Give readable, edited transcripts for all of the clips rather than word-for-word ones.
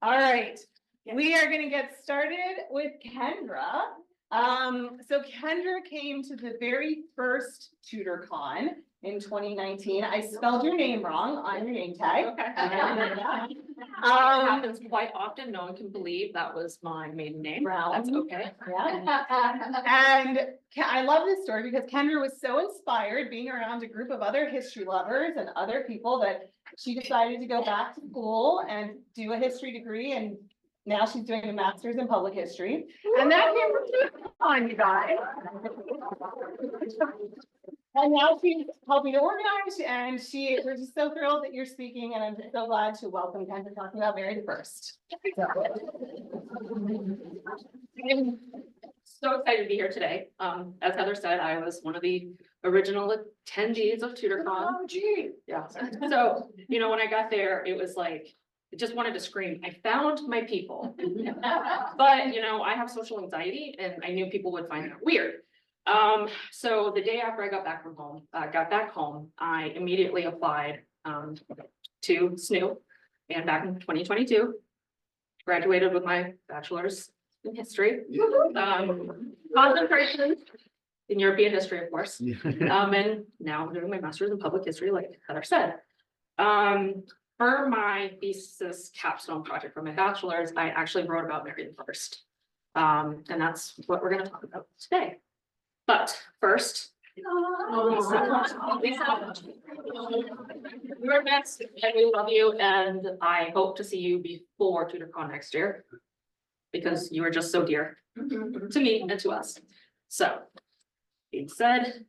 All right, we are gonna get started with Kendra. So Kendra came to the very first Tudorcon in 2019. I spelled your name wrong on your name tag. Okay. It Happens quite often. No one can believe that was my maiden name. Brown. That's okay. Yeah. And I love this story because Kendra was so inspired being around a group of other history lovers and other people that she decided to go back to school and do a history degree, and now she's doing a master's in public history. And that came on, you guys. And now she's helping to organize, and we're just so thrilled that you're speaking, and I'm just so glad to welcome Kendra talking about Mary the First. I'm so excited to be here today. As Heather said, I was one of the original attendees of Tudorcon. Oh, gee. Yeah. So, when I got there, it was like, I just wanted to scream, I found my people. But, I have social anxiety and I knew people would find that weird. So the day after I got back home, I immediately applied to SNU, and back in 2022, graduated with my bachelor's in history, concentration in European history, of course. And now I'm doing my master's in public history, like Heather said. For my thesis capstone project for my bachelor's, I actually wrote about Mary the First. And that's what we're going to talk about today. But first, Lisa, you're next, and we love you, and I hope to see you before TudorCon next year, because you are just so dear to me and to us. So, being said.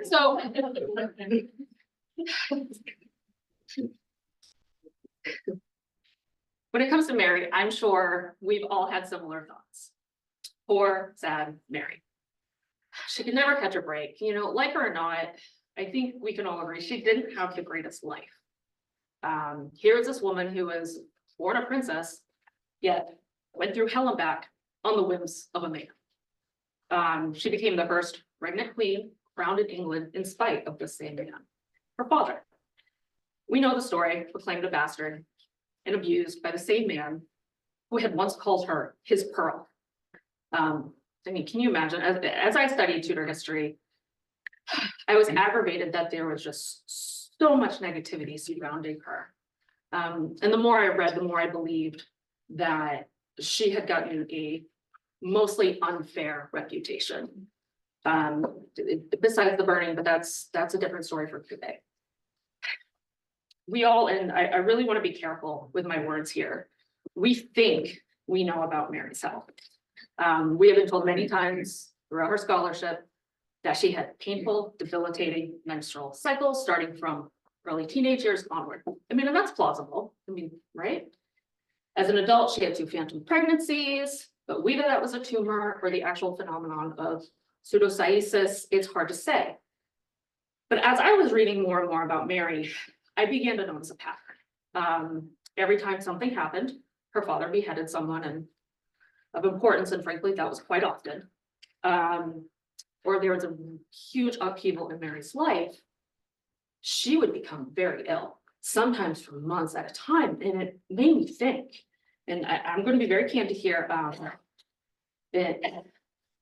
So. When it comes to Mary, I'm sure we've all had similar thoughts. Poor, sad Mary. She could never catch a break. Like her or not, I think we can all agree she didn't have the greatest life. Here is this woman who was born a princess, yet went through hell and back on the whims of a man. She became the first regnant queen crowned in England in spite of the same man, her father. We know the story, proclaimed a bastard and abused by the same man who had once called her his pearl. Can you imagine, as I studied Tudor history, I was aggravated that there was just so much negativity surrounding her. And the more I read, the more I believed that she had gotten a mostly unfair reputation. Besides the burning, but that's a different story for today. We all, and I really want to be careful with my words here. We think we know about Mary's health. We have been told many times throughout her scholarship that she had painful, debilitating menstrual cycles starting from early teenage years onward. And that's plausible. Right? As an adult, she had 2 phantom pregnancies, but whether that was a tumor or the actual phenomenon of pseudocyesis, it's hard to say. But as I was reading more and more about Mary, I began to notice a pattern. Every time something happened, her father beheaded someone of importance, and frankly, that was quite often. Or there was a huge upheaval in Mary's life, she would become very ill, sometimes for months at a time, and it made me think. And I'm going to be very candid here. And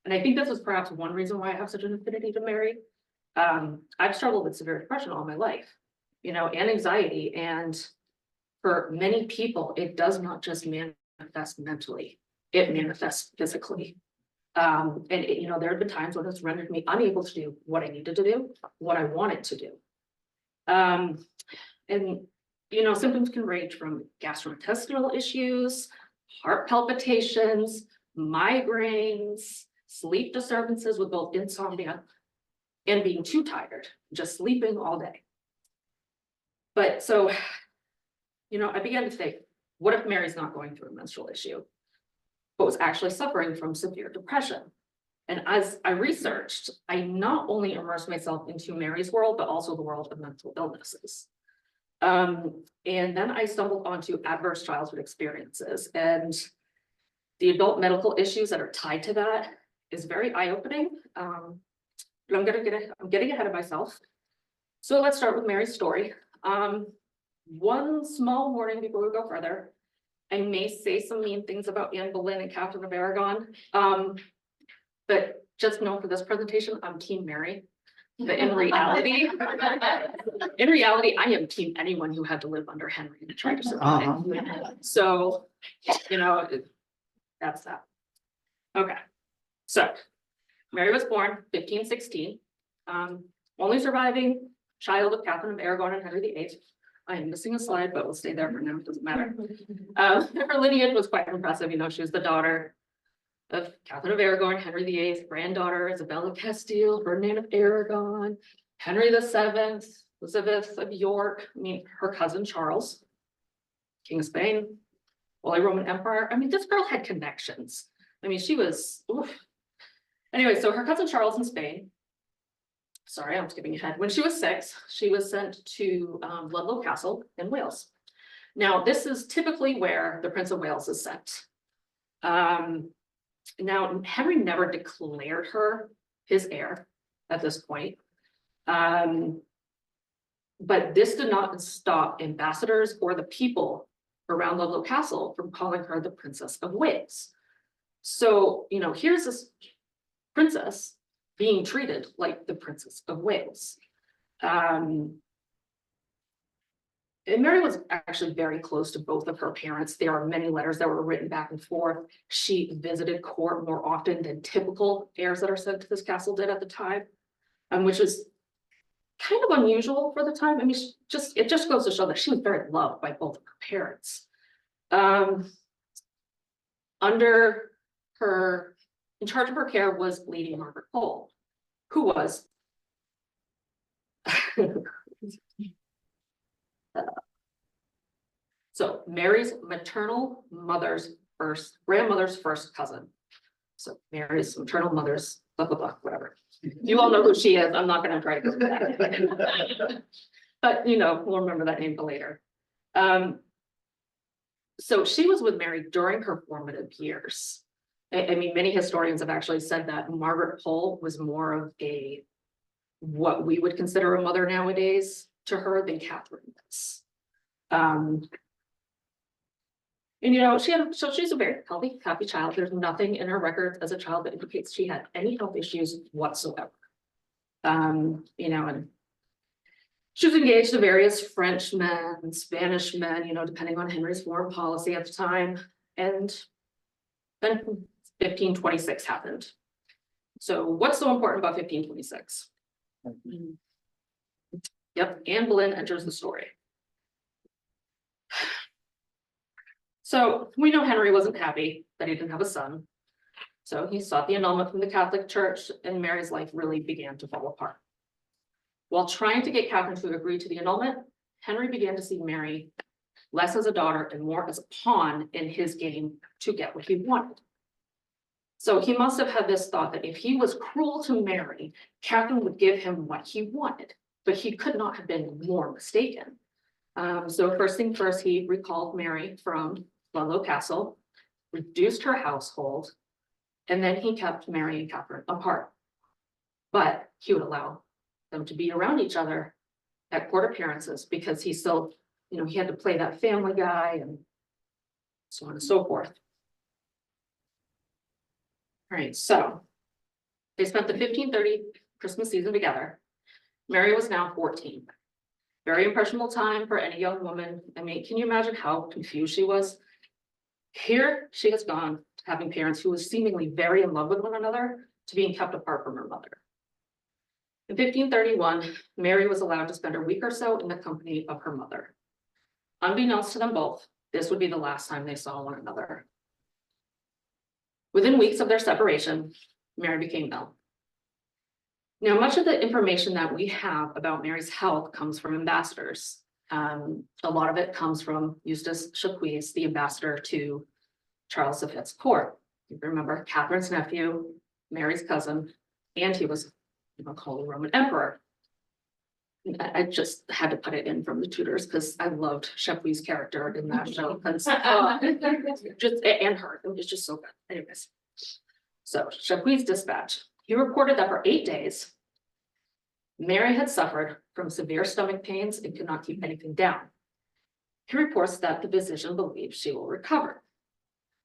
I think this was perhaps one reason why I have such an affinity to Mary. I've struggled with severe depression all my life. And anxiety. And for many people, it does not just manifest mentally, it manifests physically. And there have been times when it's rendered me unable to do what I needed to do, what I wanted to do. And symptoms can range from gastrointestinal issues, heart palpitations, migraines, sleep disturbances with both insomnia and being too tired, just sleeping all day. But so, I began to think, what if Mary's not going through a menstrual issue, but was actually suffering from severe depression? And as I researched, I not only immersed myself into Mary's world, but also the world of mental illnesses. And then I stumbled onto adverse childhood experiences, and the adult medical issues that are tied to that is very eye-opening. But I'm getting ahead of myself. So let's start with Mary's story. One small warning before we go further. I may say some mean things about Anne Boleyn and Catherine of Aragon. But just know for this presentation, I'm Team Mary. But in reality, I am team anyone who had to live under Henry and try to survive. So, you know, that's that. Okay, so Mary was born 1516, only surviving child of Catherine of Aragon and Henry VIII. I am missing a slide, but we'll stay there for now, it doesn't matter. Her lineage was quite impressive. You know, she was the daughter of Catherine of Aragon, Henry VIII, granddaughter Isabella Castile, Ferdinand of Aragon, Henry VII, Elizabeth of York. I mean, her cousin Charles, King of Spain, Holy Roman Empire. I mean, this girl had connections. I mean, she was, oof. Anyway, so her cousin Charles in Spain. Sorry, I'm skipping ahead. When she was 6, she was sent to Ludlow Castle in Wales. Now, this is typically where the Prince of Wales is sent. Now, Henry never declared her his heir at this point. But this did not stop ambassadors or the people around Ludlow Castle from calling her the Princess of Wales. So, you know, here's this princess being treated like the Princess of Wales. And Mary was actually very close to both of her parents. There are many letters that were written back and forth. She visited court more often than typical heirs that are sent to this castle did at the time, which is kind of unusual for the time. I mean, it just goes to show that she was very loved by both of her parents. In charge of her care was Lady Margaret Pole, who was so Mary's maternal grandmother's first cousin. So Mary's maternal mother's blah, blah, blah, whatever. You all know who she is. I'm not going to try to go through that. But, you know, we'll remember that name for later. So she was with Mary during her formative years. I mean, many historians have actually said that Margaret Pole was more of what we would consider a mother nowadays to her than Catherine was. And you know, she's a very healthy, happy child. There's nothing in her records as a child that indicates she had any health issues whatsoever. You know, and she was engaged to various Frenchmen and Spanish men, you know, depending on Henry's foreign policy at the time. And then 1526 happened. So what's so important about 1526? Yep, Anne Boleyn enters the story. So we know Henry wasn't happy that he didn't have a son. So he sought the annulment from the Catholic Church, and Mary's life really began to fall apart. While trying to get Catherine to agree to the annulment, Henry began to see Mary less as a daughter and more as a pawn in his game to get what he wanted. So he must have had this thought that if he was cruel to Mary, Catherine would give him what he wanted, but he could not have been more mistaken. So first thing first, he recalled Mary from Ludlow Castle, reduced her household, and then he kept Mary and Catherine apart. But he would allow them to be around each other at court appearances because he still, you know, he had to play that family guy and so on and so forth. All right, so they spent the 1530 Christmas season together. Mary was now 14. Very impressionable time for any young woman. I mean, can you imagine how confused she was? Here she has gone to having parents who were seemingly very in love with one another to being kept apart from her mother. In 1531, Mary was allowed to spend a week or so in the company of her mother. Unbeknownst to them both, this would be the last time they saw one another. Within weeks of their separation, Mary became ill. Now, much of the information that we have about Mary's health comes from ambassadors. A lot of it comes from Eustace Chapuis, the ambassador to Charles V's court. You remember, Catherine's nephew, Mary's cousin, and he was the Holy Roman Emperor. I just had to put it in from the Tudors because I loved Chapuis' character in that show. And her, it was just so good. Anyways, so Chapuis' dispatch. He reported that for 8 days, Mary had suffered from severe stomach pains and could not keep anything down. He reports that the physician believes she will recover.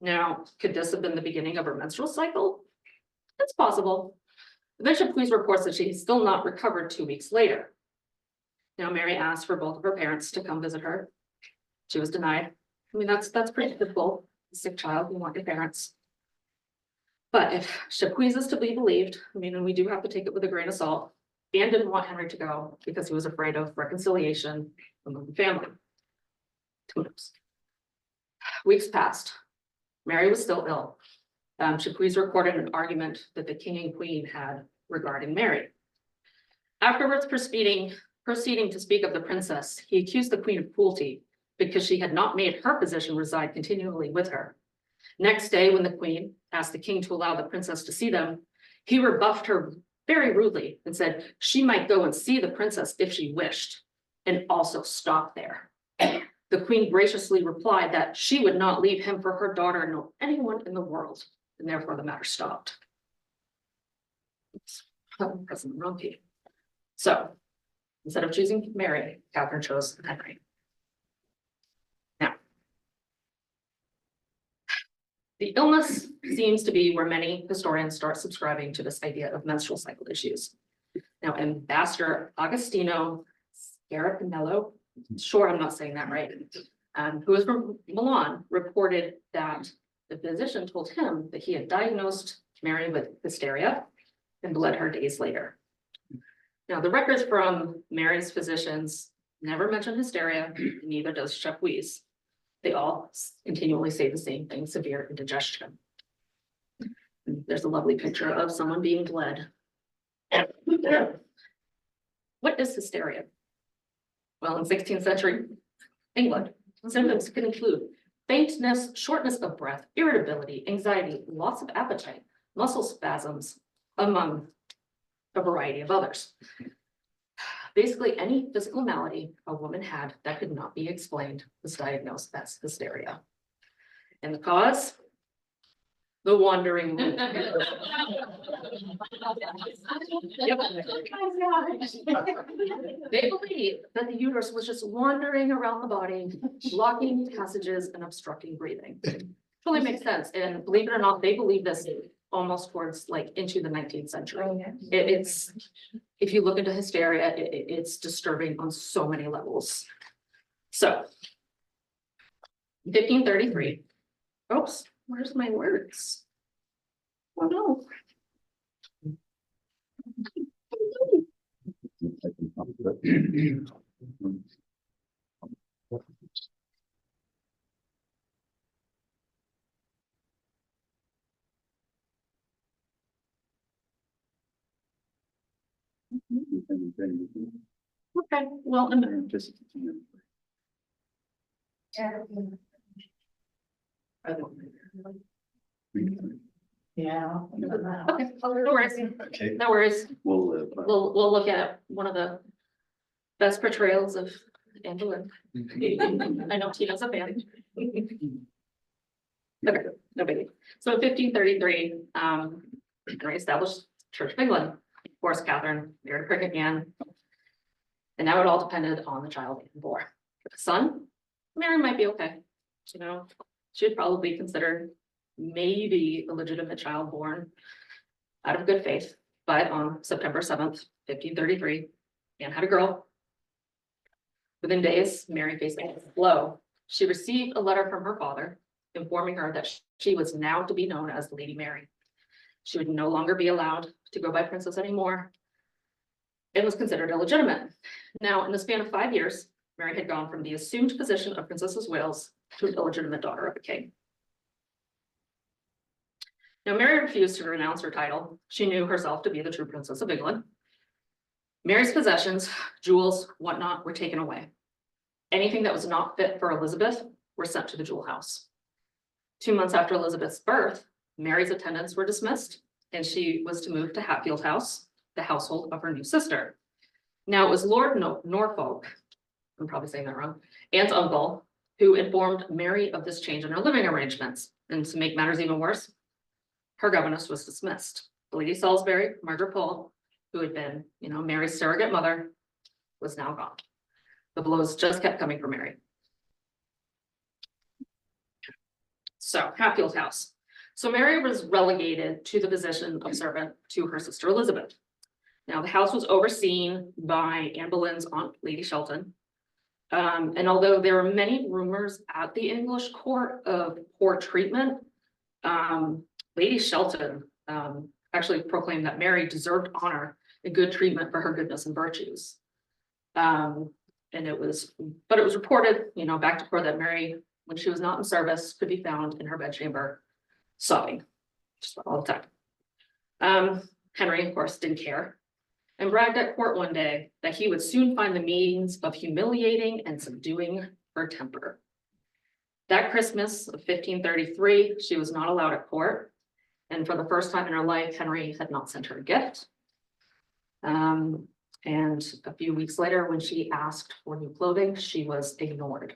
Now, could this have been the beginning of her menstrual cycle? It's possible. The bishop please reports that she has still not recovered 2 weeks later. Now, Mary asked for both of her parents to come visit her. She was denied. I mean, that's pretty typical. A sick child, you want your parents. But if Chapuis is to be believed, I mean, and we do have to take it with a grain of salt, Anne didn't want Henry to go because he was afraid of reconciliation among the family. Who knows? Weeks passed. Mary was still ill. Chapuis recorded an argument that the king and queen had regarding Mary. Afterwards, proceeding to speak of the princess, he accused the queen of cruelty because she had not made her physician reside continually with her. Next day, when the queen asked the king to allow the princess to see them, he rebuffed her very rudely and said she might go and see the princess if she wished, and also stop there. The queen graciously replied that she would not leave him for her daughter nor anyone in the world, and therefore the matter stopped. Pressing the wrong key. So instead of choosing Mary, Catherine chose Henry. Now, the illness seems to be where many historians start subscribing to this idea of menstrual cycle issues. Now, Ambassador Agostino Scarpinello, sure I'm not saying that right, who was from Milan, reported that the physician told him that he had diagnosed Mary with hysteria and bled her days later. Now, the records from Mary's physicians never mention hysteria, neither does Chapuis. They all continually say the same thing, severe indigestion. There's a lovely picture of someone being bled. What is hysteria? Well, in 16th century England, symptoms could include faintness, shortness of breath, irritability, anxiety, loss of appetite, muscle spasms, among a variety of others. Basically, any physical malady a woman had that could not be explained was diagnosed as hysteria. And the cause? The wandering womb. Yep. They believe that the uterus was just wandering around the body, blocking passages and obstructing breathing. Totally makes sense. And believe it or not, they believe this almost towards like into the 19th century. It's, if you look into hysteria, it's disturbing on so many levels. So 1533. Oops, where's my words? Oh no. Okay, well, I'm just. Yeah. Okay, no worries. Okay, No worries. we'll We'll look at one of the best portrayals of Angela. I know Tina's a fan. Okay, no biggie. So in 1533, Mary established Church of England. Of course, Catherine married pregnant Anne. And now it all depended on the child being born. With a son, Mary might be okay. You know, she'd probably be considered maybe a legitimate child born out of good faith. But on September 7th, 1533, Anne had a girl. Within days, Mary faced a blow. She received a letter from her father informing her that she was now to be known as Lady Mary. She would no longer be allowed to go by princess anymore. It was considered illegitimate. Now, in the span of 5 years, Mary had gone from the assumed position of Princess of Wales to an illegitimate daughter of a king. Now, Mary refused to renounce her title. She knew herself to be the true Princess of England. Mary's possessions, jewels, whatnot, were taken away. Anything that was not fit for Elizabeth were sent to the jewel house. 2 months after Elizabeth's birth, Mary's attendants were dismissed, and she was to move to Hatfield House, the household of her new sister. Now, it was Lord Norfolk, I'm probably saying that wrong, Anne's uncle, who informed Mary of this change in her living arrangements. And to make matters even worse, her governess was dismissed. Lady Salisbury, Margaret Pole, who had been, Mary's surrogate mother, was now gone. The blows just kept coming for Mary. So Hatfield House. So Mary was relegated to the position of servant to her sister Elizabeth. Now the house was overseen by Anne Boleyn's aunt, Lady Shelton. And although there were many rumors at the English court of poor treatment, Lady Shelton actually proclaimed that Mary deserved honor and good treatment for her goodness and virtues. And it was reported, back to court that Mary, when she was not in service, could be found in her bedchamber sobbing just all the time. Henry, of course, didn't care and bragged at court one day that he would soon find the means of humiliating and subduing her temper. That Christmas of 1533, she was not allowed at court. And for the first time in her life, Henry had not sent her a gift. And a few weeks later, when she asked for new clothing, she was ignored.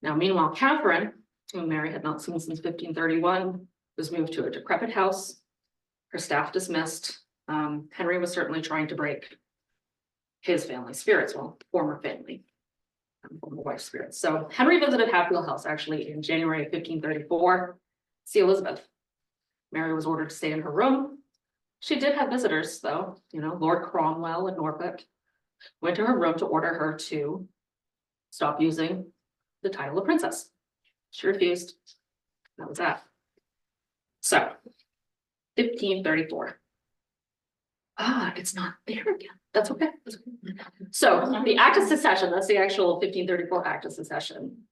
Now, meanwhile, Catherine, whom Mary had not seen since 1531, was moved to a decrepit house, her staff dismissed. Henry was certainly trying to break his family spirits, well, former wife's spirits. So Henry visited Hatfield House actually in January of 1534, see Elizabeth. Mary was ordered to stay in her room. She did have visitors though, Lord Cromwell in Norfolk went to her room to order her to stop using the title of princess. She refused. That was that. So 1534. It's not there again. That's okay. That's okay. So the Act of Secession, that's the actual 1534 Act of Secession,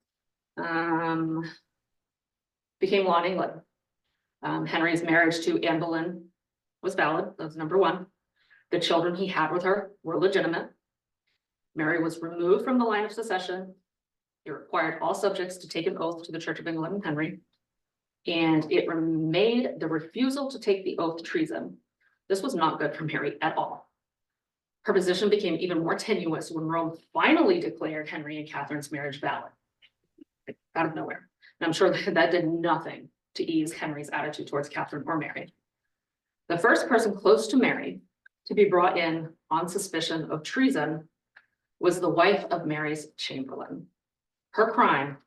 became law in England. Henry's marriage to Anne Boleyn was valid. That was number one. The children he had with her were legitimate. Mary was removed from the line of succession. It required all subjects to take an oath to the Church of England and Henry. And it made the refusal to take the oath treason. This was not good for Mary at all. Her position became even more tenuous when Rome finally declared Henry and Catherine's marriage valid, out of nowhere. And I'm sure that did nothing to ease Henry's attitude towards Catherine or Mary. The first person close to Mary to be brought in on suspicion of treason was the wife of Mary's chamberlain. Her crime,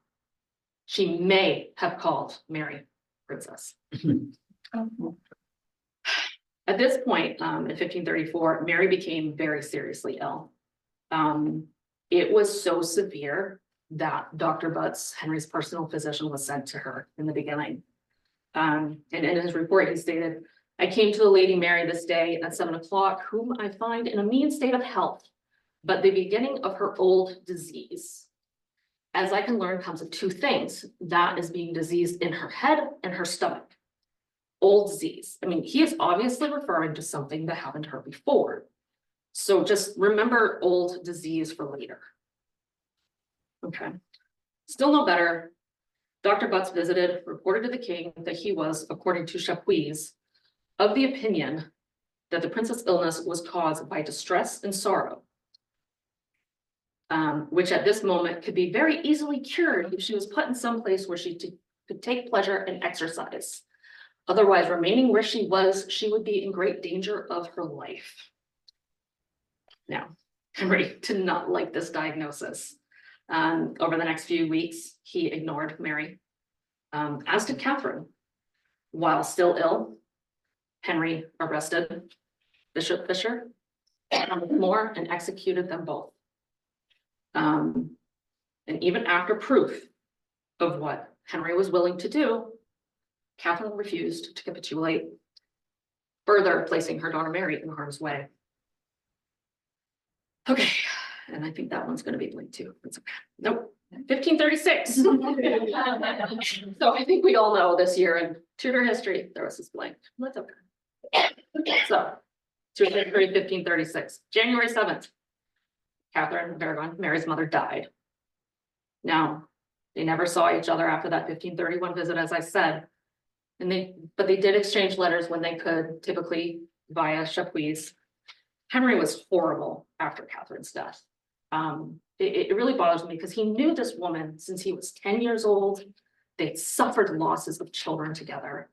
she may have called Mary princess. At this point, in 1534, Mary became very seriously ill. It was so severe that Dr. Butts, Henry's personal physician, was sent to her in the beginning. And in his report, he stated, "I came to the Lady Mary this day at 7 o'clock, whom I find in a mean state of health, but the beginning of her old disease. As I can learn, comes of two things, that is being diseased in her head and her stomach." Old disease. I mean, he is obviously referring to something that happened to her before. So just remember old disease for later. Okay. Still no better. Dr. Butts visited, reported to the king that he was, according to Chapuis, of the opinion that the princess' illness was caused by distress and sorrow, which at this moment could be very easily cured if she was put in some place where she could take pleasure and exercise. Otherwise, remaining where she was, she would be in great danger of her life. Now, Henry did not like this diagnosis. Over the next few weeks, he ignored Mary, as did Catherine. While still ill, Henry arrested Bishop Fisher, Moore, and executed them both. And even after proof of what Henry was willing to do, Catherine refused to capitulate, further placing her daughter Mary in harm's way. Okay, and I think that one's going to be blank too. It's okay. Nope, 1536. So I think we all know this year in Tudor history, there was this blank. That's okay. So, Tudor history, 1536, January 7th, Catherine of Aragon, Mary's mother, died. Now, they never saw each other after that 1531 visit, as I said. But they did exchange letters when they could, typically via Chapuis. Henry was horrible after Catherine's death. It really bothers me because he knew this woman since he was 10 years old. They'd suffered losses of children together.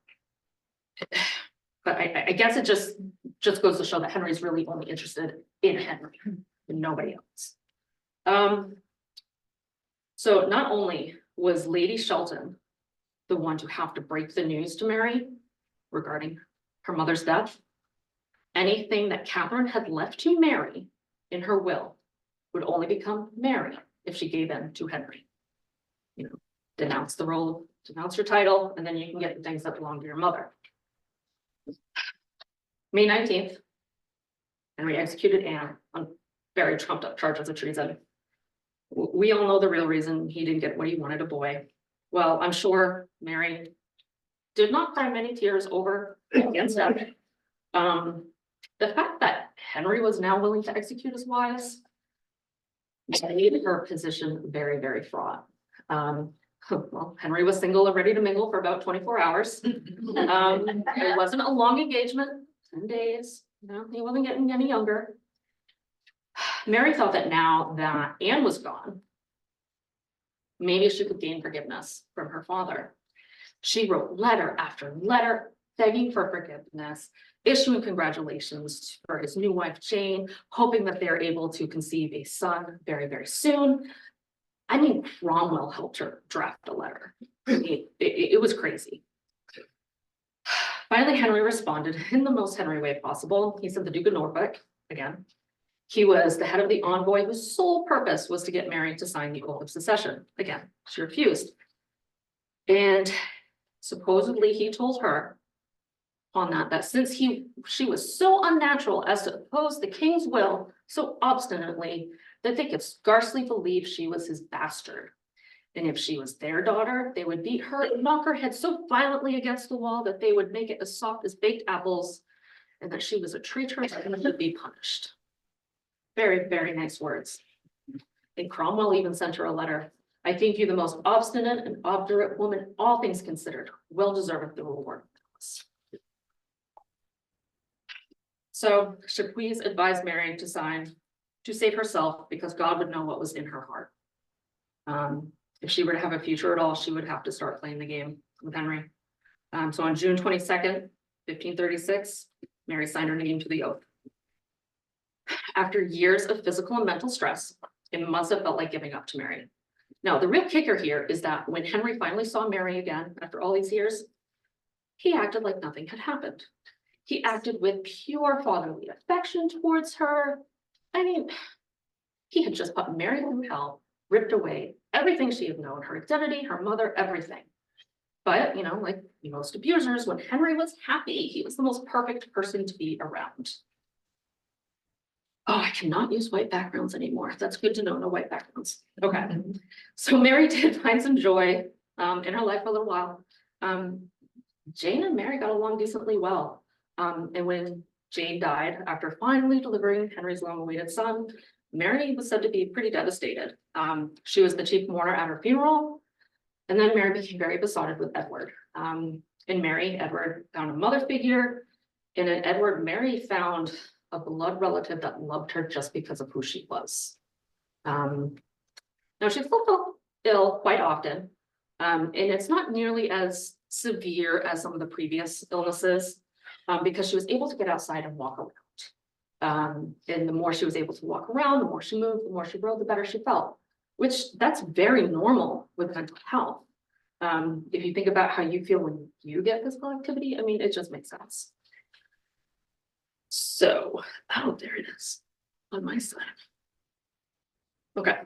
But I guess it just goes to show that Henry's really only interested in Henry. nobody else. So not only was Lady Shelton the one to have to break the news to Mary regarding her mother's death, anything that Catherine had left to Mary in her will would only become Mary if she gave in to Henry. You know, denounce the role, denounce your title, and then you can get the things that belong to your mother. May 19th, Henry executed Anne on very trumped up charges of treason. We all know the real reason he didn't get what he wanted, a boy. Well, I'm sure Mary did not cry many tears over against that. The fact that Henry was now willing to execute his wives made her position very, very fraught. Well, Henry was single and ready to mingle for about 24 hours. It wasn't a long engagement, 10 days. No, he wasn't getting any younger. Mary thought that now that Anne was gone, maybe she could gain forgiveness from her father. She wrote letter after letter begging for forgiveness, issuing congratulations for his new wife, Jane, hoping that they're able to conceive a son very, very soon. I mean, Cromwell helped her draft a letter. I mean, it was crazy. Finally, Henry responded in the most Henry way possible. He sent the Duke of Norfolk, again. He was the head of the envoy whose sole purpose was to get Mary to sign the oath of secession. Again, she refused. And supposedly he told her on that since she was so unnatural as to oppose the king's will so obstinately that they could scarcely believe she was his bastard. And if she was their daughter, they would beat her and knock her head so violently against the wall that they would make it as soft as baked apples, and that she was a traitress and should be punished. Very, very nice words. And Cromwell even sent her a letter. I think you the most obstinate and obdurate woman, all things considered, well deserved the reward. So should please advise Mary to sign to save herself, because God would know what was in her heart. If she were to have a future at all, she would have to start playing the game with Henry. So on June 22nd, 1536, Mary signed her name to the oath. After years of physical and mental stress, it must have felt like giving up to Mary. Now, the real kicker here is that when Henry finally saw Mary again, after all these years, he acted like nothing had happened. He acted with pure fatherly affection towards her. I mean, he had just put Mary through hell, ripped away everything she had known, her identity, her mother, everything. But, you know, like most abusers, when Henry was happy, he was the most perfect person to be around. Oh, I cannot use white backgrounds anymore. That's good to know, no white backgrounds. Okay, so Mary did find some joy in her life for a little while. Jane and Mary got along decently well. And when Jane died, after finally delivering Henry's long-awaited son, Mary was said to be pretty devastated. She was the chief mourner at her funeral, and then Mary became very besotted with Edward. In Mary, Edward found a mother figure, and in Edward, Mary found a blood relative that loved her just because of who she was. Now, she still felt ill quite often, and it's not nearly as severe as some of the previous illnesses, because she was able to get outside and walk around. And the more she was able to walk around, the more she moved, the more she rode, the better she felt, which that's very normal with mental health. If you think about how you feel when you get physical activity, I mean, it just makes sense. So, oh, there it is on my side. Okay.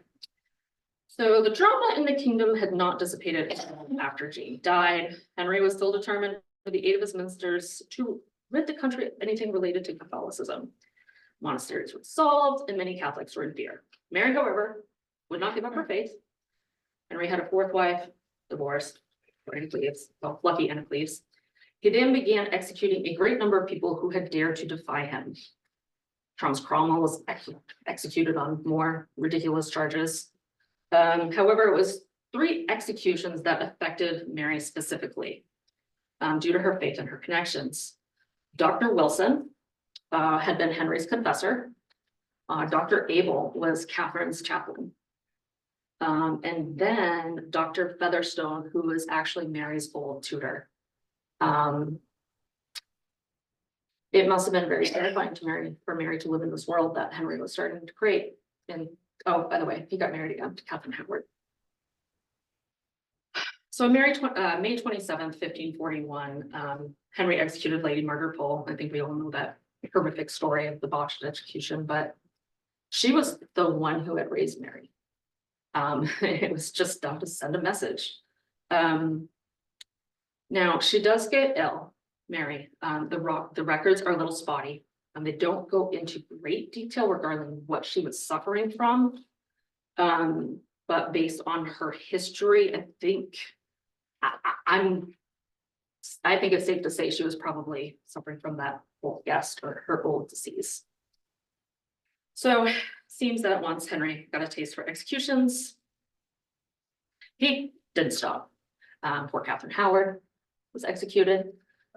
So the drama in the kingdom had not dissipated after Jane died. Henry was still determined, with the aid of his ministers, to rid the country of anything related to Catholicism. Monasteries were dissolved and many Catholics were in fear. Mary, however, would not give up her faith. Henry had a fourth wife, divorced, for Cleves, well, Lucky and Cleves. He then began executing a great number of people who had dared to defy him. Charles Cromwell was executed on more ridiculous charges. However, it was 3 executions that affected Mary specifically, due to her faith and her connections. Dr. Wilson had been Henry's confessor. Dr. Abel was Catherine's chaplain. And then Dr. Featherstone, who was actually Mary's old tutor. it must have been very terrifying for Mary to live in this world that Henry was starting to create. And, oh, by the way, he got married again to Catherine Howard. So May 27th, 1541, Henry executed Lady Margaret Pole. I think we all know that horrific story of the botched execution, but she was the one who had raised Mary. It was just done to send a message. Now she does get ill, Mary. The records are a little spotty, and they don't go into great detail regarding what she was suffering from. But based on her history, I think it's safe to say she was probably suffering from that old guest or her old disease. So seems that once Henry got a taste for executions, he didn't stop. Poor Catherine Howard was executed.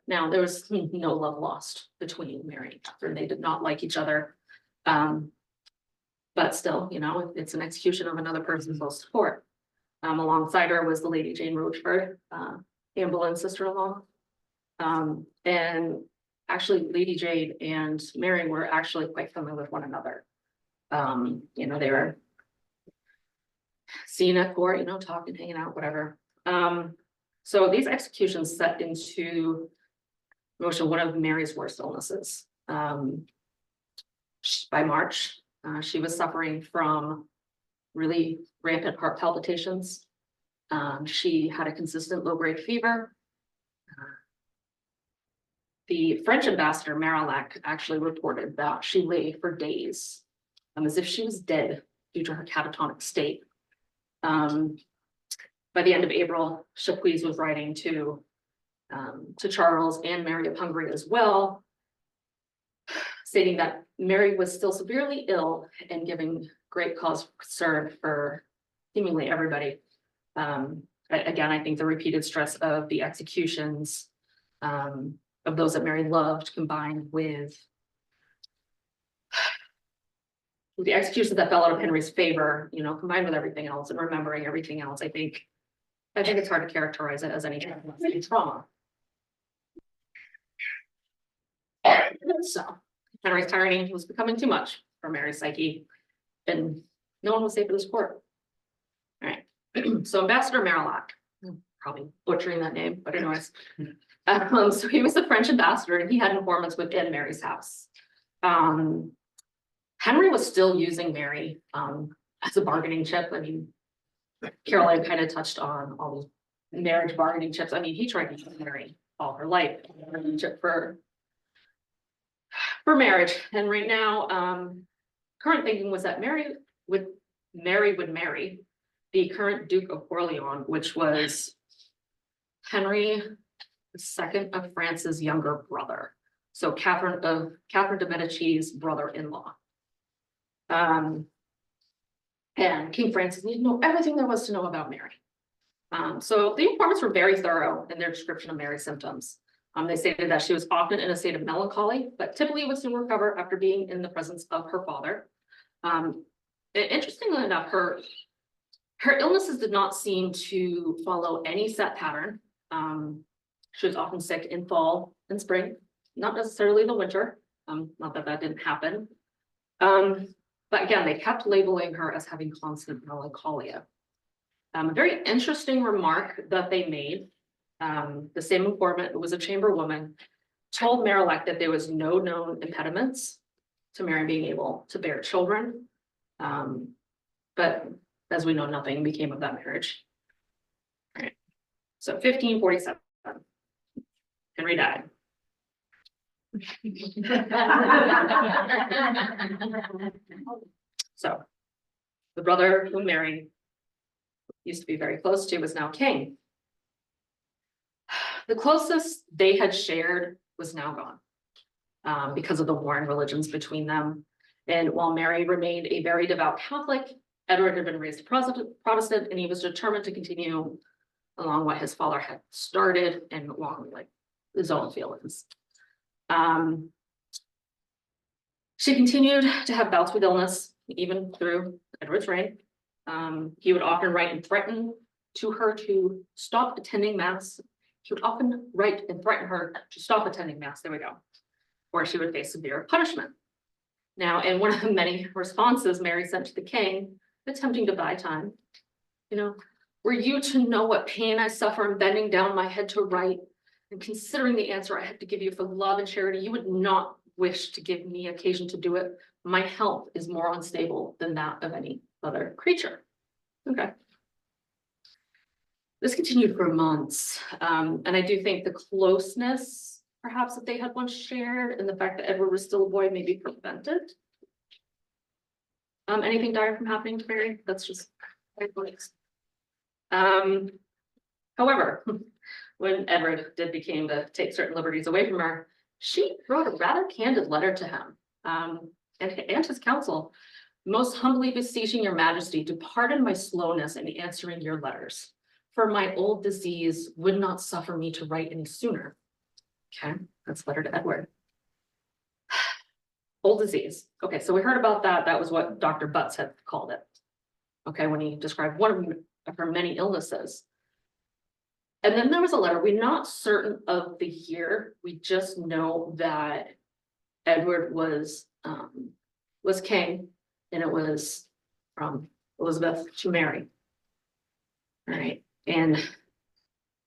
Now there was no love lost between Mary and Catherine. They did not like each other. But still, you know, it's an execution of another person's close to court. Alongside her was the Lady Jane Rochford, Anne Boleyn's sister-in-law. And actually Lady Jane and Mary were actually quite familiar with one another. You know, they were seen at court, you know, talking, hanging out, whatever. So these executions set into motion one of Mary's worst illnesses. By March, she was suffering from really rampant heart palpitations. She had a consistent low-grade fever. The French ambassador, Marillac, actually reported that she lay for days, as if she was dead due to her catatonic state. By the end of April, Chapuis was writing to Charles and Mary of Hungary as well, stating that Mary was still severely ill and giving great cause for concern for seemingly everybody. Again, I think the repeated stress of the executions of those that Mary loved, combined with the executions that fell out of Henry's favor, you know, combined with everything else and remembering everything else, I think it's hard to characterize it as any trauma. So Henry's tyranny was becoming too much for Mary's psyche, and no one was safe in his court. All right. So Ambassador Marillac, I'm probably butchering that name, but anyways. So he was the French ambassador, and he had informants within Mary's house. Henry was still using Mary as a bargaining chip. I mean, Caroline kind of touched on all these marriage bargaining chips. I mean, he tried to use Mary all her life, bargaining chip for marriage. And right now, current thinking was that Mary would marry the current Duke of Orleans, which was Henry II of France's younger brother. So Catherine de Medici's brother-in-law. And King Francis needed to know everything there was to know about Mary. So the informants were very thorough in their description of Mary's symptoms. They stated that she was often in a state of melancholy, but typically would soon recover after being in the presence of her father. Interestingly enough, her illnesses did not seem to follow any set pattern. She was often sick in fall and spring, not necessarily the winter. Not that that didn't happen. But again, they kept labeling her as having constant melancholia. A very interesting remark that they made, the same informant, who was a chamberwoman, told Marillac that there was no known impediments to Mary being able to bear children. But as we know, nothing became of that marriage. All right. So 1547, Henry died. So the brother who Mary used to be very close to was now king. The closest they had shared was now gone because of the war in religions between them. And while Mary remained a very devout Catholic, Edward had been raised Protestant, and he was determined to continue along what his father had started and along like his own feelings. She continued to have bouts with illness, even through Edward's reign. He would often write and threaten to her to stop attending mass. He would often write and threaten her to stop attending mass. There we go. or she would face severe punishment. Now, in one of the many responses Mary sent to the king, attempting to buy time, were you to know what pain I suffer in bending down my head to write, and considering the answer I have to give you for love and charity, you would not wish to give me occasion to do it. My health is more unstable than that of any other creature. Okay. This continued for months, and I do think the closeness, perhaps, that they had once shared, and the fact that Edward was still a boy, maybe prevented anything dire from happening to Mary. That's just however, when Edward did begin to take certain liberties away from her, she wrote a rather candid letter to him and his council, most humbly beseeching your majesty to pardon my slowness in answering your letters, for my old disease would not suffer me to write any sooner. Okay, that's letter to Edward. Old disease. Okay, so we heard about that. That was what Dr. Butts had called it. Okay, when he described one of her many illnesses. And then there was a letter. We're not certain of the year. We just know that Edward was king, and it was from Elizabeth to Mary. All right, and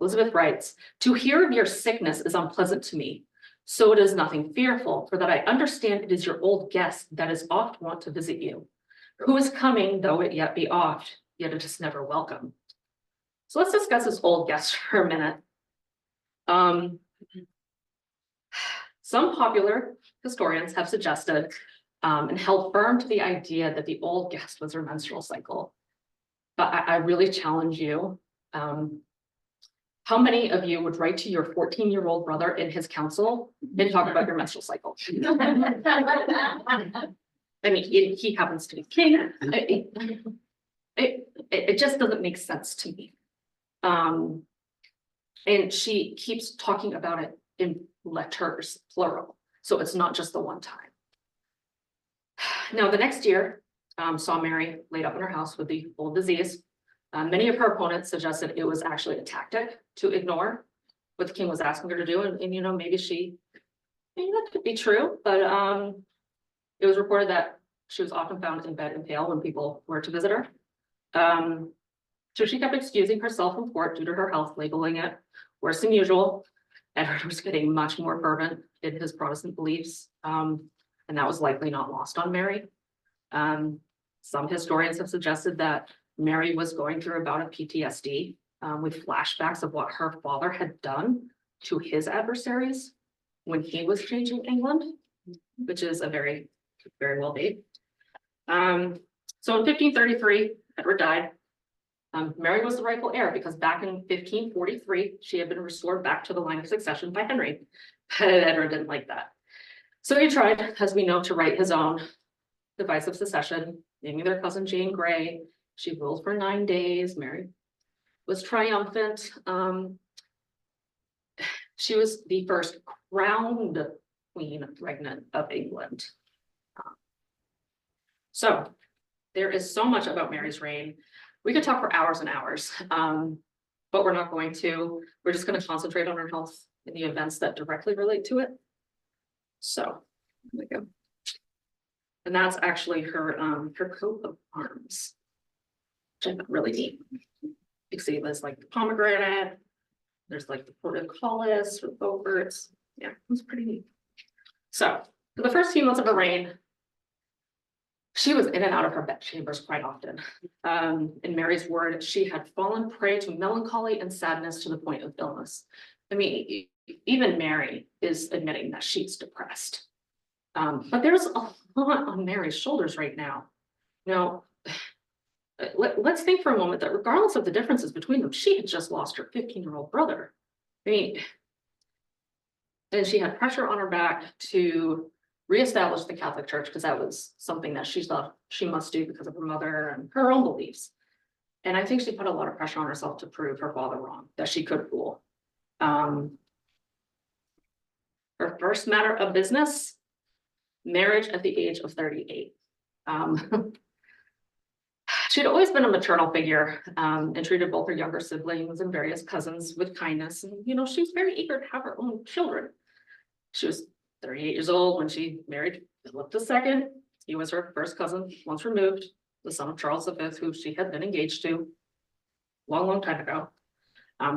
Elizabeth writes, "To hear of your sickness is unpleasant to me. So it is nothing fearful, for that I understand it is your old guest that is oft wont to visit you, who is coming, though it yet be oft, yet it is never welcome." So let's discuss this old guest for a minute. Some popular historians have suggested and held firm to the idea that the old guest was her menstrual cycle. But I really challenge you. How many of you would write to your 14-year-old brother in his council and talk about your menstrual cycle? I mean, he happens to be king. It just doesn't make sense to me. And she keeps talking about it in letters, plural. So it's not just the one time. Now, the next year saw Mary laid up in her house with the old disease. Many of her opponents suggested it was actually a tactic to ignore what the king was asking her to do. And maybe that could be true, but it was reported that she was often found in bed and pale when people were to visit her. So she kept excusing herself from court due to her health, labeling it worse than usual. Edward was getting much more fervent in his Protestant beliefs, and that was likely not lost on Mary. Some historians have suggested that Mary was going through a bout of PTSD with flashbacks of what her father had done to his adversaries when he was changing England, which is a very, very well date. So in 1533, Edward died. Mary was the rightful heir because back in 1543, she had been restored back to the line of succession by Henry. But Edward didn't like that. So he tried, as we know, to write his own device of succession, naming their cousin Jane Grey. She ruled for 9 days. Mary was triumphant. She was the first crowned queen regnant of England. So there is so much about Mary's reign. We could talk for hours and hours, but we're not going to. We're just going to concentrate on her health and the events that directly relate to it. So there we go. And that's actually her coat of arms, which I thought really neat. You can see there's like the pomegranate, there's like the portcullis with birds. Yeah, it's pretty neat. So for the first few months of her reign, she was in and out of her bedchambers quite often. In Mary's word, she had fallen prey to melancholy and sadness to the point of illness. I mean, even Mary is admitting that she's depressed. But there's a lot on Mary's shoulders right now. Now, let's think for a moment that regardless of the differences between them, she had just lost her 15-year-old brother. I mean, and she had pressure on her back to reestablish the Catholic Church because that was something that she thought she must do because of her mother and her own beliefs. And I think she put a lot of pressure on herself to prove her father wrong, that she could rule. Her first matter of business, marriage at the age of 38. She'd always been a maternal figure and treated both her younger siblings and various cousins with kindness. And, she was very eager to have her own children. She was 38 years old when she married Philip II. He was her first cousin, once removed, the son of Charles V, who she had been engaged to long, long time ago.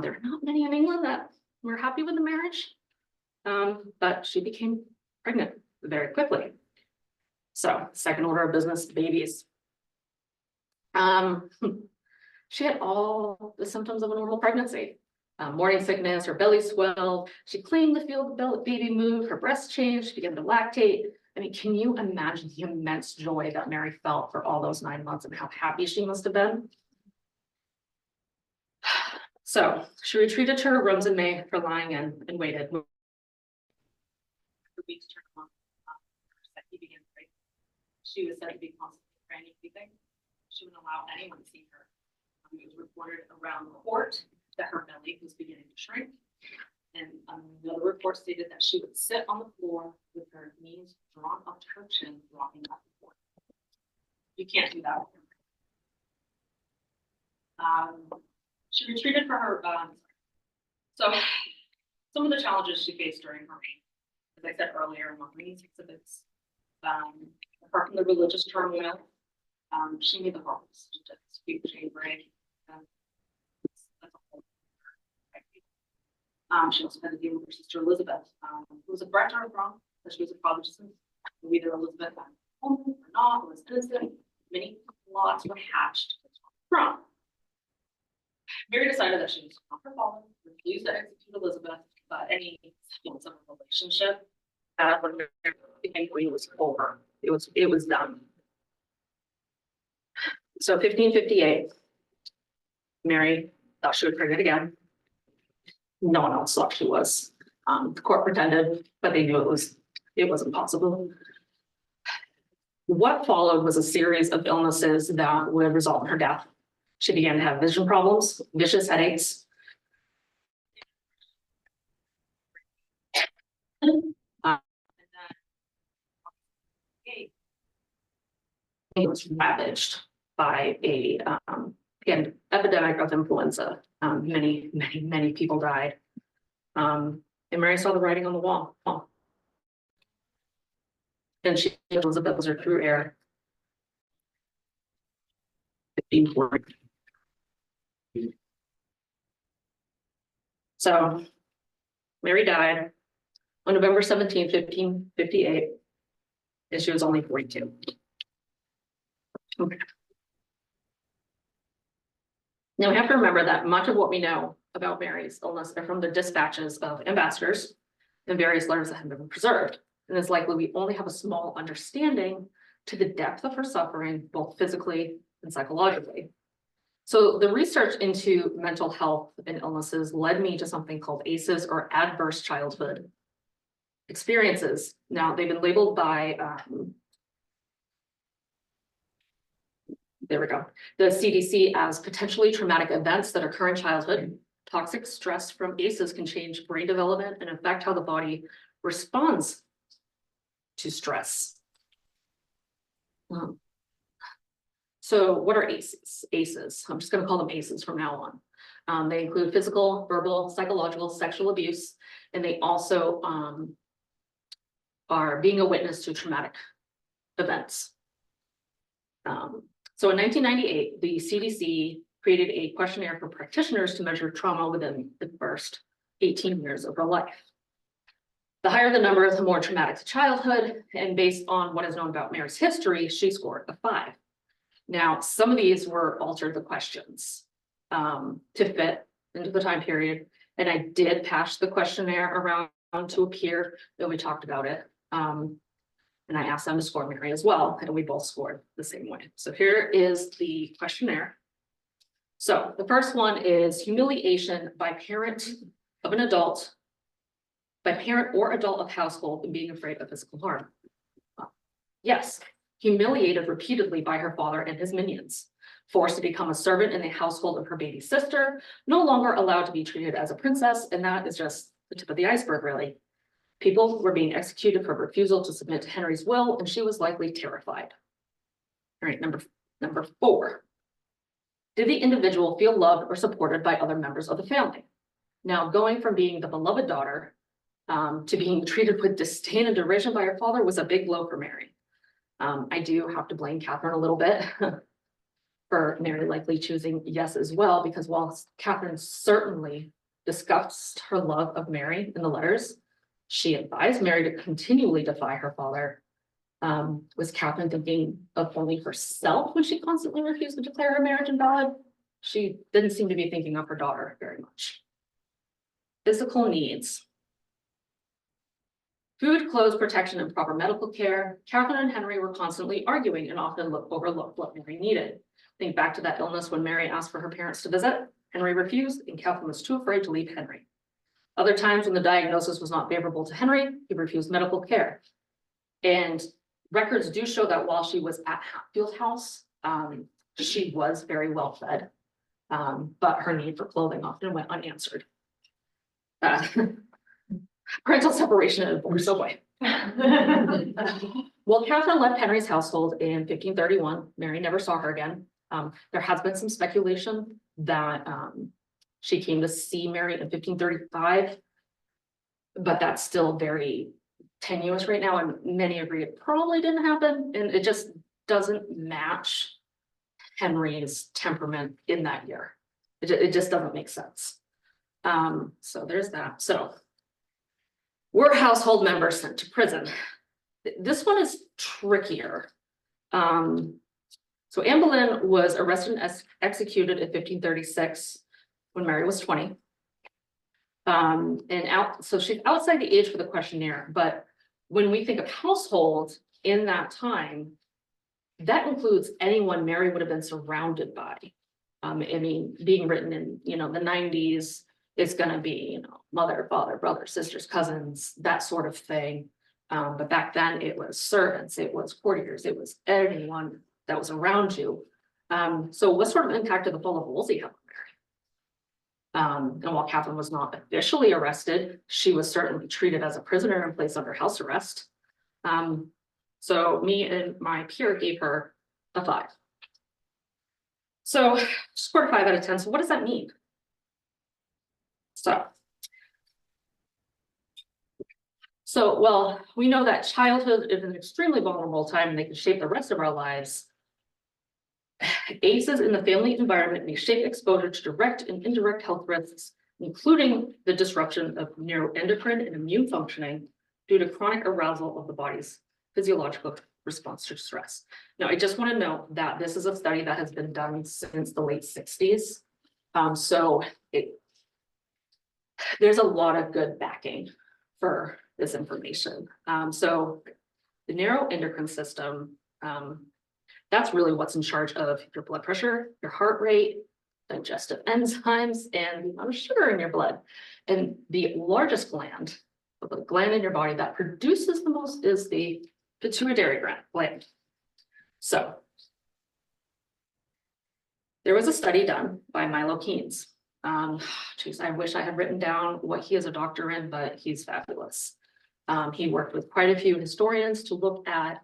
There are not many in England that were happy with the marriage, but she became pregnant very quickly. So, second order of business, babies. She had all the symptoms of a normal pregnancy. Morning sickness, her belly swelled, she claimed to feel the baby move, her breast changed, she began to lactate. I mean, can you imagine the immense joy that Mary felt for all those 9 months and how happy she must have been? So she retreated to her rooms in May for lying in and waited. The weeks turned a month. He began to pray. She was said to be constantly praying and weeping. She wouldn't allow anyone to see her. It was reported around the court that her belly was beginning to shrink. And another report stated that she would sit on the floor with her knees drawn up to her chin, rocking back and forth. You can't do that with her. She retreated for her, so some of the challenges she faced during her reign, as I said earlier, among these exhibits, apart from the religious turmoil, she made the harvest, dispute chain break. That's a whole she also had to deal with her sister Elizabeth, who was a threat to her throne, but she was a Protestant. Either Elizabeth had home or not, was innocent. Many plots were hatched to the throne. Mary decided that she was not her father, refused to execute Elizabeth, but any semblance of a relationship when Mary became queen was over. It was done. So 1558, Mary thought she would pregnant again. No one else thought she was. The court pretended, but they knew it wasn't possible. What followed was a series of illnesses that would result in her death. She began to have vision problems, vicious headaches. It was ravaged by an epidemic of influenza. Many people died. And Mary saw the writing on the wall. And Elizabeth was her true heir. 1540. So Mary died on November 17, 1558, and she was only 42. Okay. Now we have to remember that much of what we know about Mary's illness are from the dispatches of ambassadors and various letters that have been preserved. And it's likely we only have a small understanding to the depth of her suffering, both physically and psychologically. So the research into mental health and illnesses led me to something called ACEs, or adverse childhood experiences. Now they've been labeled by, there we go, the CDC as potentially traumatic events that occur in childhood. Toxic stress from ACEs can change brain development and affect how the body responds to stress. So what are ACEs? ACEs, I'm just going to call them ACEs from now on. They include physical, verbal, psychological, sexual abuse, and they also are being a witness to traumatic events. So in 1998, the CDC created a questionnaire for practitioners to measure trauma within the first 18 years of her life. The higher the number, the more traumatic the childhood, and based on what is known about Mary's history, she scored a 5. Now, some of these were altered the questions to fit into the time period, and I did pass the questionnaire around to a peer, and we talked about it. And I asked them to score Mary as well, and we both scored the same way. So here is the questionnaire. So the first one is humiliation by parent of an adult, by parent or adult of household and being afraid of physical harm. Yes, humiliated repeatedly by her father and his minions, forced to become a servant in the household of her baby sister, no longer allowed to be treated as a princess, and that is just the tip of the iceberg, really. People were being executed for refusal to submit to Henry's will, and she was likely terrified. All right, number 4. Did the individual feel loved or supported by other members of the family? Now, going from being the beloved daughter to being treated with disdain and derision by her father was a big blow for Mary. I do have to blame Catherine a little bit for Mary likely choosing yes as well, because while Catherine certainly discussed her love of Mary in the letters, she advised Mary to continually defy her father. Was Catherine thinking of only herself when she constantly refused to declare her marriage invalid? She didn't seem to be thinking of her daughter very much. Physical needs. Food, clothes, protection, and proper medical care. Catherine and Henry were constantly arguing and often overlooked what Mary needed. Think back to that illness when Mary asked for her parents to visit. Henry refused, and Catherine was too afraid to leave Henry. Other times when the diagnosis was not favorable to Henry, he refused medical care. And records do show that while she was at Hatfield House, she was very well fed, but her need for clothing often went unanswered. Parental separation and divorce, oh boy. Well, Catherine left Henry's household in 1531. Mary never saw her again. There has been some speculation that she came to see Mary in 1535, but that's still very tenuous right now, and many agree it probably didn't happen, and it just doesn't match Henry's temperament in that year. It just doesn't make sense. So there's that. So were household members sent to prison? This one is trickier. So Anne Boleyn was arrested and executed in 1536 when Mary was 20. So she's outside the age for the questionnaire, but when we think of household in that time, that includes anyone Mary would have been surrounded by. I mean, being written in, the 90s, it's gonna be, mother, father, brother, sisters, cousins, that sort of thing. But back then it was servants, it was courtiers, it was anyone that was around you. So what sort of impact did the fall of Wolsey have on Mary? And while Catherine was not officially arrested, she was certainly treated as a prisoner and placed under house arrest. So me and my peer gave her a 5. So scored a 5 out of 10. So what does that mean? So, well, we know that childhood is an extremely vulnerable time and they can shape the rest of our lives. ACEs in the family environment may shape exposure to direct and indirect health risks, including the disruption of neuroendocrine and immune functioning due to chronic arousal of the body's physiological response to stress. Now, I just want to note that this is a study that has been done since the late 60s. So there's a lot of good backing for this information. So the neuroendocrine system, that's really what's in charge of your blood pressure, your heart rate, digestive enzymes, and the amount of sugar in your blood. And the largest gland, the gland in your body that produces the most, is the pituitary gland. So there was a study done by Milo Keynes. Geez, I wish I had written down what he is a doctor in, but he's fabulous. He worked with quite a few historians to look at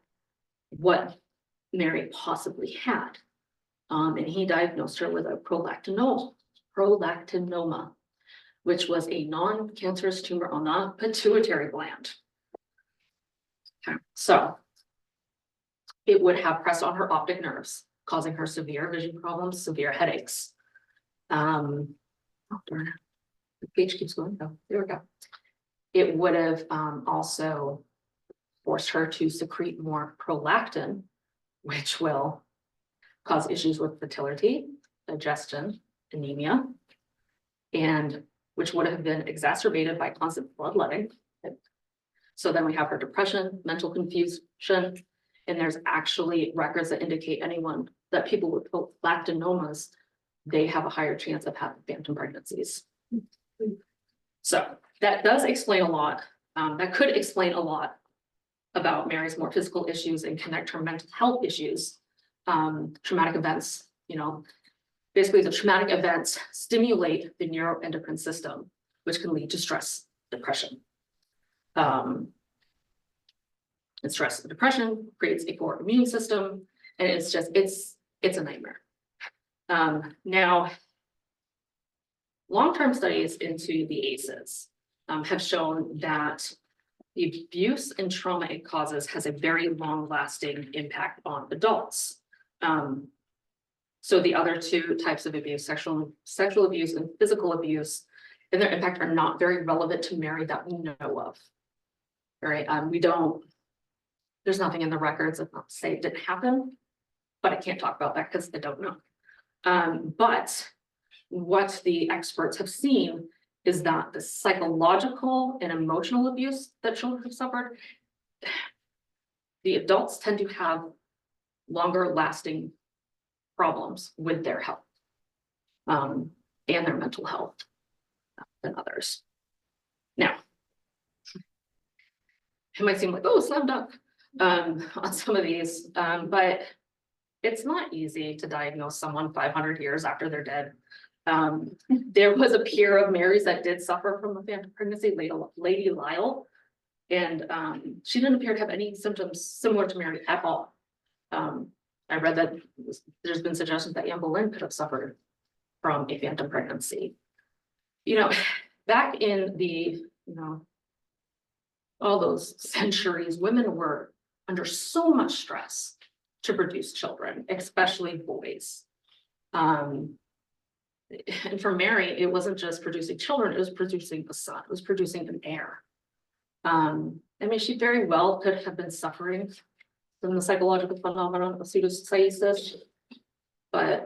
what Mary possibly had. And he diagnosed her with a prolactinoma, which was a non-cancerous tumor on the pituitary gland. Okay. So it would have pressed on her optic nerves, causing her severe vision problems, severe headaches. Oh, darn it. The page keeps going. Oh, there we go. It would have also forced her to secrete more prolactin, which will cause issues with fertility, digestion, anemia, and which would have been exacerbated by constant bloodletting. So then we have her depression, mental confusion, and there's actually records that indicate that people with prolactinomas, they have a higher chance of having phantom pregnancies. So that does explain a lot. That could explain a lot about Mary's more physical issues and connect her mental health issues. Traumatic events, basically the traumatic events stimulate the neuroendocrine system, which can lead to stress, depression. And stress and depression creates a poor immune system, and it's a nightmare. Now, long-term studies into the ACEs have shown that the abuse and trauma it causes has a very long-lasting impact on adults. So the other two types of abuse, sexual abuse and physical abuse, and their impact are not very relevant to Mary that we know of. All right, there's nothing in the records that say it didn't happen, but I can't talk about that because I don't know. But what the experts have seen is that the psychological and emotional abuse that children have suffered, the adults tend to have longer lasting problems with their health and their mental health than others. Now, it might seem like, oh, slam dunk on some of these, but it's not easy to diagnose someone 500 years after they're dead. There was a peer of Mary's that did suffer from a phantom pregnancy, Lady Lyle, and she didn't appear to have any symptoms similar to Mary at all. I read that there's been suggestions that Anne Boleyn could have suffered from a phantom pregnancy. You know, back in the, all those centuries, women were under so much stress to produce children, especially boys. And for Mary, it wasn't just producing children, it was producing a son, it was producing an heir. I mean, she very well could have been suffering from the psychological phenomenon of pseudocyesis, but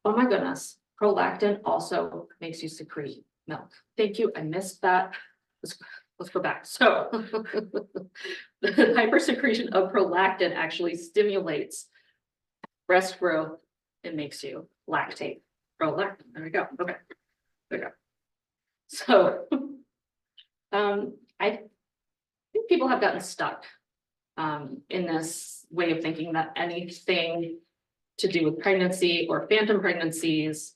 oh my goodness, prolactin also makes you secrete milk. Thank you, I missed that. Let's go back. So the hypersecretion of prolactin actually stimulates breast growth and makes you lactate. Prolactin, there we go. Okay, there we go. So I think people have gotten stuck in this way of thinking that anything to do with pregnancy or phantom pregnancies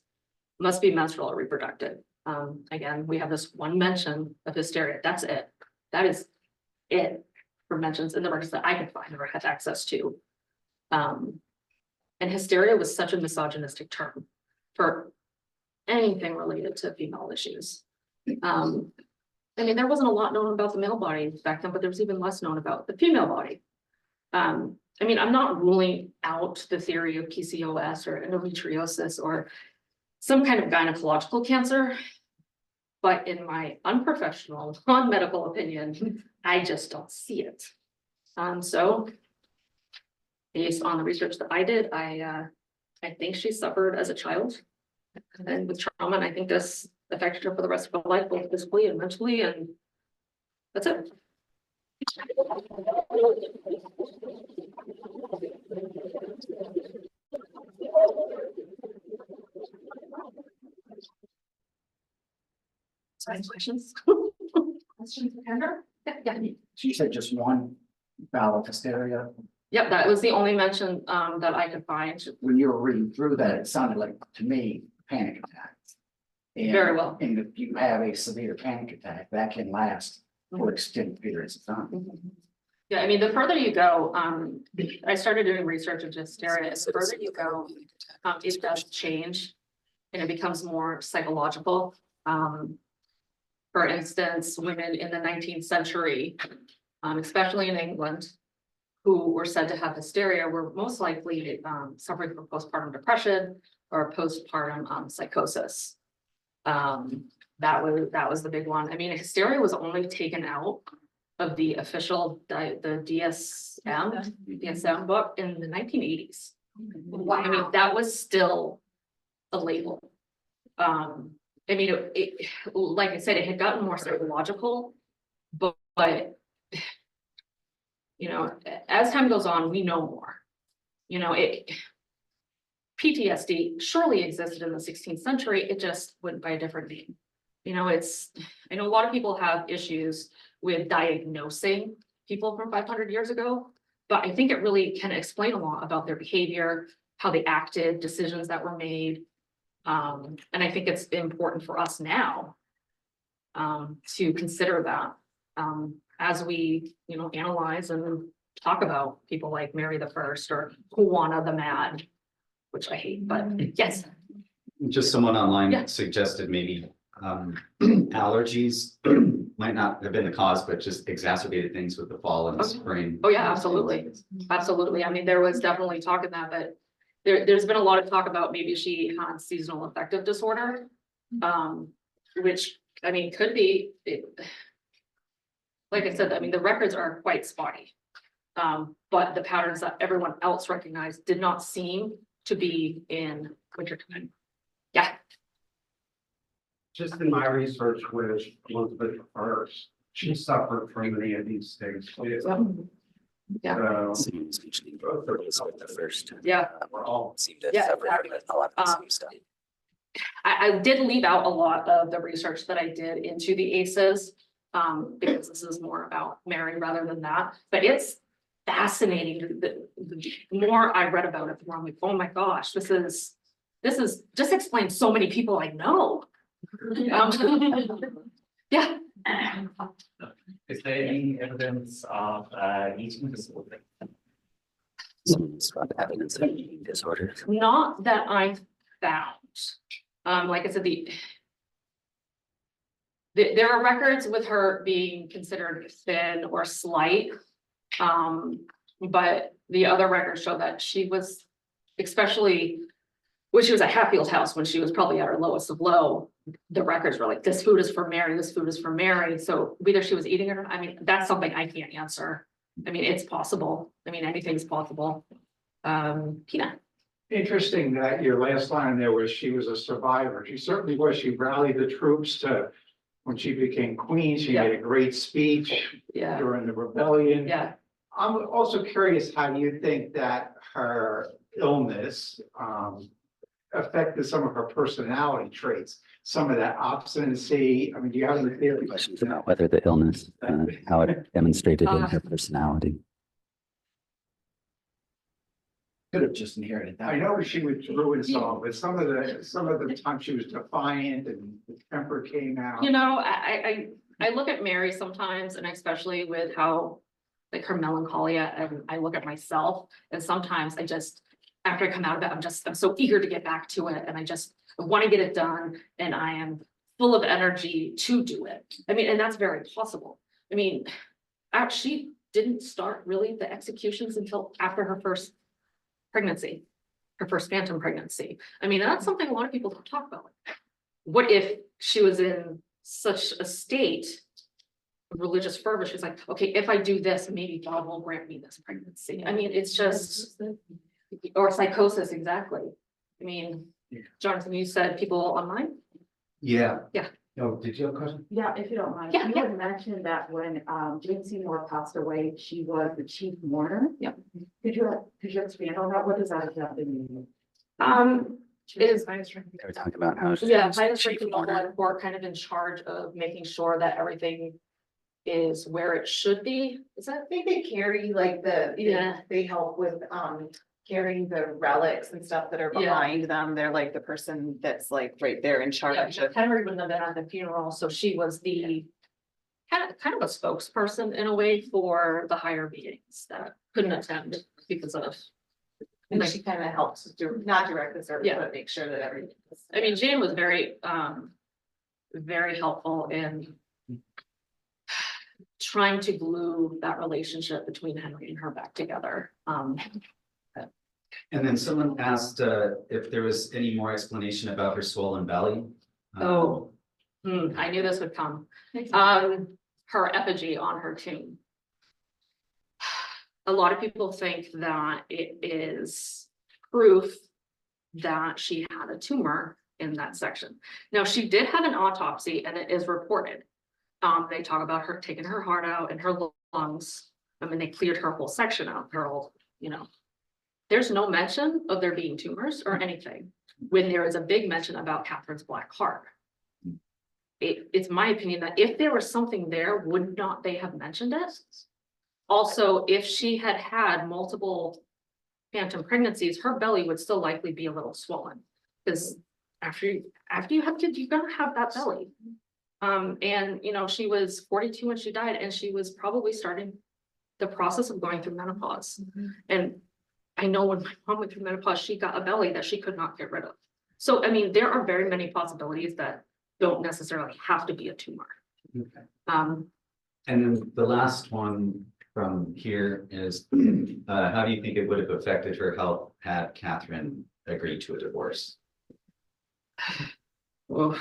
must be menstrual or reproductive. Again, we have this one mention of hysteria. That's it. That is it for mentions in the records that I could find or had access to. And hysteria was such a misogynistic term for anything related to female issues. I mean, there wasn't a lot known about the male body back then, but there was even less known about the female body. I mean, I'm not ruling out the theory of PCOS or endometriosis or some kind of gynecological cancer, but in my unprofessional, non-medical opinion, I just don't see it. So based on the research that I did, I think she suffered as a child and with trauma, and I think this affected her for the rest of her life, both physically and mentally, and that's it. Questions? Questions for Kendra? Yeah. She said just one bout of hysteria. Yep, that was the only mention that I could find. When you were reading through that, it sounded like, to me, panic attacks. And- Very well. And if you have a severe panic attack, that can last for extended periods of time. Yeah, I mean, the further you go, I started doing research into hysteria. The further you go, it does change and it becomes more psychological. For instance, women in the 19th century, especially in England, who were said to have hysteria were most likely suffering from postpartum depression or postpartum psychosis. That was the big one. I mean, hysteria was only taken out of the official the DSM book in the 1980s. Wow. I mean, that was still a label. I mean, it like I said, it had gotten more psychological, but you know, as time goes on, we know more. You know, PTSD surely existed in the 16th century. It just went by a different name. You know, I know a lot of people have issues with diagnosing people from 500 years ago, but I think it really can explain a lot about their behavior, how they acted, decisions that were made. And I think it's important for us now to consider that as we, you know, analyze and talk about people like Mary the First or Juana the Mad, which I hate, but yes. Just someone online Yeah. suggested maybe allergies might not have been the cause, but just exacerbated things with the fall and the Okay. spring. Oh, yeah, absolutely. Absolutely. I mean, there was definitely talk of that, but there's been a lot of talk about maybe she had seasonal affective disorder. Which, I mean, could be, like I said, I mean, the records are quite spotty. But the patterns that everyone else recognized did not seem to be in wintertime. Yeah. Just in my research with Elizabeth first, she suffered from many of these things. Yeah. So, Seems usually with the first. Yeah. we're all, Seem to Yeah, suffer from exactly. a lot of the Um, same stuff. I did leave out a lot of the research that I did into the ACEs. Because this is more about Mary rather than that, but it's fascinating. The more I read about it, the more I'm like, oh my gosh, this is just explains so many people I know. Yeah. Is there any evidence of eating disorder? Some sort of evidence of eating disorders. Not that I've found. Like I said, there are records with her being considered thin or slight. But the other records show that she was, especially when she was at Hatfield house, when she was probably at her lowest of low, the records were like, this food is for Mary, this food is for Mary. So whether she was eating it or not, I mean, that's something I can't answer. I mean, it's possible. I mean, anything's possible. Tina. interesting that your last line there was she was a survivor. She certainly was. She rallied the troops to, when she became queen, she made a great speech Yeah, during the rebellion. yeah. I'm also curious how you think that her illness affected some of her personality traits, some of that obstinacy. I mean, do you have any theory? Questions about whether the illness, how it demonstrated in her personality. Could have just inherited that. I know she was ruin some, but some of the time she was defiant and the temper came out. You know, I look at Mary sometimes, and especially with how, like, her melancholia, and I look at myself, and sometimes I just, after I come out of it, I'm so eager to get back to it, and I want to get it done, and I am full of energy to do it. I mean, and that's very possible. I mean, she didn't start really the executions until after her first pregnancy, her first phantom pregnancy. I mean, that's something a lot of people don't talk about. What if she was in such a state of religious fervor? She's like, okay, if I do this, maybe God will grant me this pregnancy. I mean, it's just, or psychosis, exactly. I mean, Jonathan, you said people online? Yeah. Yeah. Oh, did you have a question? Yeah, if you don't mind, Yeah, you yeah. had mentioned that when Jane Seymour passed away, she was the chief mourner. Yep. Could you expand on that? What does that exactly mean? Is, They were talking about how. yeah, she's highest chief ranking mourner. or kind of in charge of making sure that everything is where it should be. Is that? I think they carry like Yeah. they help with carrying the relics and stuff that are Yeah. behind them. They're like the person that's like right there in Yeah, charge of. Henry wouldn't have been at the funeral, so she was the kind of a spokesperson in a way for the higher beings that couldn't attend because of. And like, she kind of helps not direct the service, Yeah. but make sure that everything. I mean, Jane was very helpful in trying to glue that relationship between Henry and her back together. And then someone asked if there was any more explanation about her swollen belly. Oh. I knew this would come. Her effigy on her tomb. A lot of people think that it is proof that she had a tumor in that section. Now, she did have an autopsy and it is reported. They talk about her taking her heart out and her lungs. I mean, they cleared her whole section out, her whole, There's no mention of there being tumors or anything when there is a big mention about Catherine's black heart. It's my opinion that if there was something there, would not they have mentioned it? Also, if she had had multiple phantom pregnancies, her belly would still likely be a little swollen. Because after you have kids, you're gonna have that belly. And she was 42 when she died, and she was probably starting the process of going through menopause. And I know when my mom went through menopause, she got a belly that she could not get rid of. So, I mean, there are very many possibilities that don't necessarily have to be a tumor. Okay. Um, And then the last one from here is, how do you think it would have affected her health had Catherine agreed to a divorce? oof,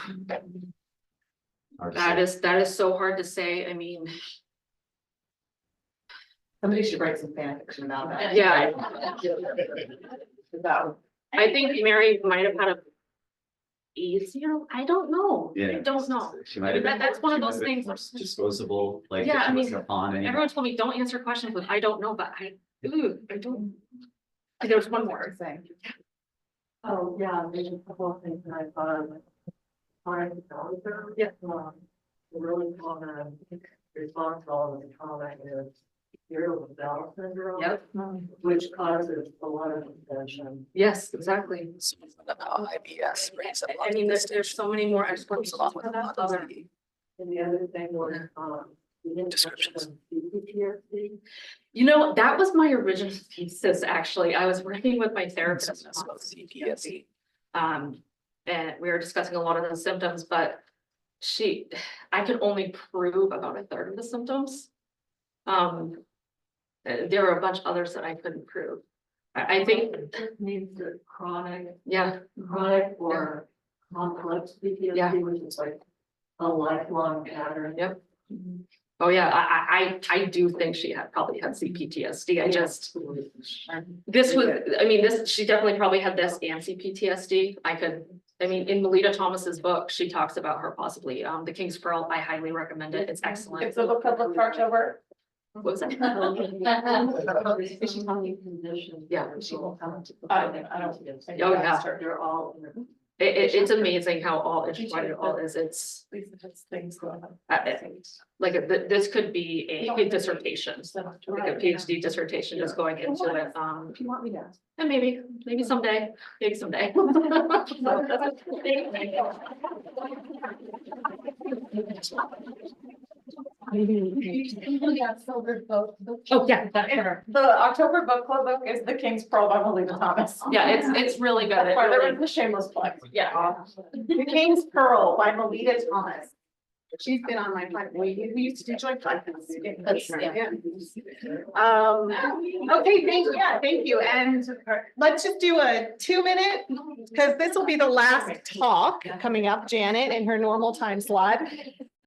Hard to that say. is so hard to say. I mean, Somebody should write some fan fiction about that. yeah, About. I think Mary might have had a easier, I don't know. I Yeah. don't know. She might have been. That's one of she might those have been things. more disposable, like. Yeah, if I she mean, wasn't upon anymore. Everyone told me, don't answer questions with, I don't know, but I don't. There's one more. Oh, yeah, there's a couple of things that I thought of. Yeah. Really common response to all of the trauma is irritable bowel syndrome. Yep. Which causes a lot of infection. Yes, exactly. IBS. I mean, there's so many more explanations for that. And the other thing was, Descriptions. PTSD. You know, that was my original thesis, actually. I was working with my therapist. And we were discussing a lot of the symptoms, but I could only prove about a third of the symptoms. There were a bunch of others that I couldn't prove. I think, It means that chronic yeah, or complex PTSD, Yeah. which is like a lifelong pattern. Yep. Oh, yeah, I do think she probably had CPTSD. I just, she definitely probably had this and CPTSD. In Melita Thomas's book, she talks about her possibly, The King's Pearl. I highly recommend it. It's excellent. It's a book published for October. What was that? Is she telling you conditions? Yeah. She will come to. I don't- Oh, yeah. They're all. It's amazing how intertwined it all is. It's Things going on. this could be a dissertation, like a PhD dissertation, just going into it. If you want me to. And maybe someday, Oh, yeah, The October book club book is The King's Pearl by Melita Thomas. yeah, it's really good. That's It why there really- was the shameless plug. Yeah. The King's Pearl by Melita Thomas. She's been on my podcast. We used to do joint podcasts. Okay, thank you. And let's just do a 2-minute, because this will be the last talk coming up, Janet, in her normal time slot.